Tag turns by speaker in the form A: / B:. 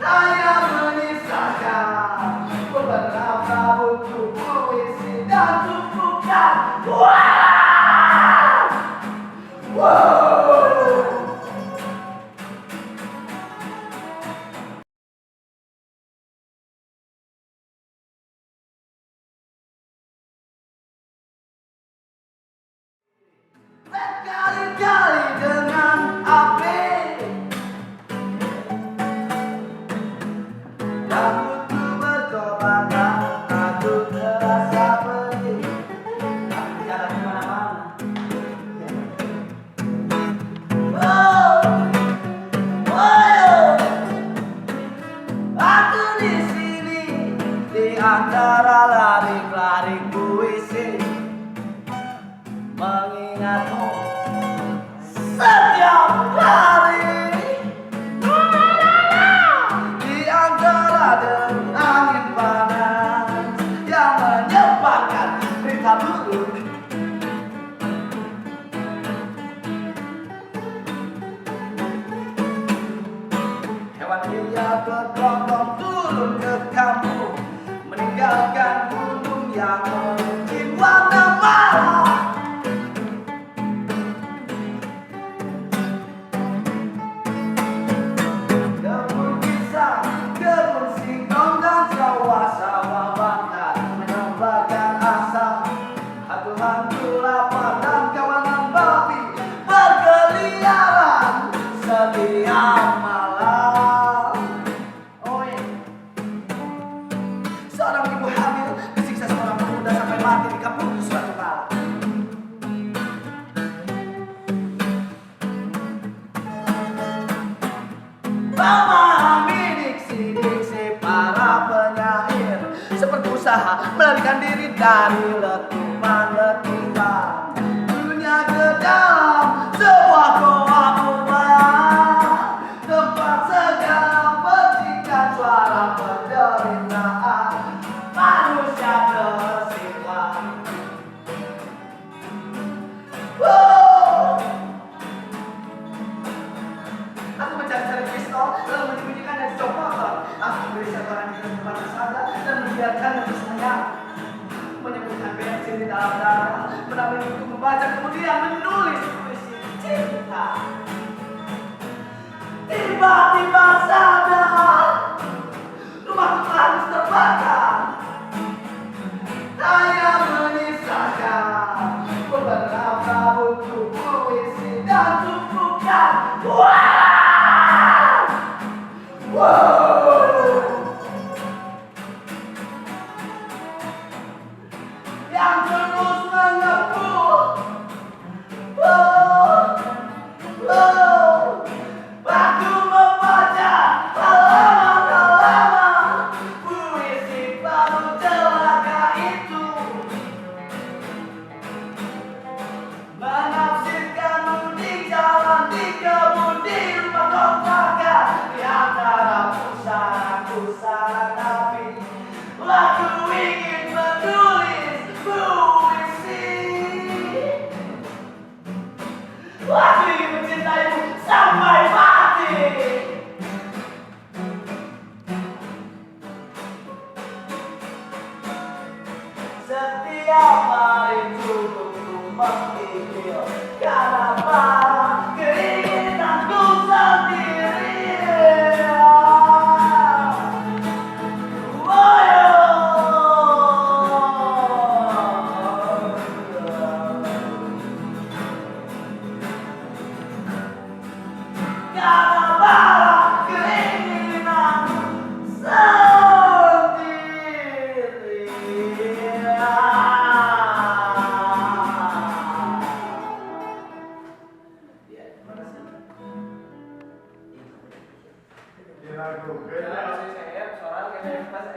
A: Saya menyisakan beberapa buku puisi dan tumpukan. Berkali-kali dengan api rambutku berkobar dan aku terasa pergi. Aku jalan kemana-mana. Aku di sini di antara larik-larik puisi mengingatmu setiap hari di antara deru angin panas yang menyebarkan berita buruk. Hewan liar bergelombang turun ke kampung, meninggalkan gunung yang memiliki warna merah. Kebun pisang, kebun singkong dan sawah-sawah bakar menebarkan asap. Hantu-hantu lapar dan kawanan babi berkeliaran setiap malam. Seorang ibu hamil disiksa seorang pemuda sampai mati di kampung suatu malam. Memahami diksi-diksi para penyair seperti usaha melarikan diri dari letupan-letupan dunia ke dalam sebuah goa kubah, tempat segala petikan suara penderitaan manusia tersimpan. Aku mencari-cari pistol lalu menyembunyikan dan jok motor. Aku memberi setoran di tempat sana dan membiarkannya bersemayam, menyembunyikan bensin di dalam darah, menambil buku membaca kemudian menulis puisi cinta. Tiba-tiba sadar rumahku harus terbakar. Saya menyisakan beberapa buku puisi dan tumpukan. Yang terus mengepul. Aku membaca halaman-halaman puisi baru celaka itu, menafsirkanmu di jalan, di kebun, di rumah kontrakan, di antara pusara-pusara nabi. Aku ingin menulis puisi. Aku ingin mencintaimu sampai mati. Setiap hari tubuhku menggigil karena keinginanku sendiri. Karena keinginanku sendiri.
B: Lagu. Saya soal kayak pas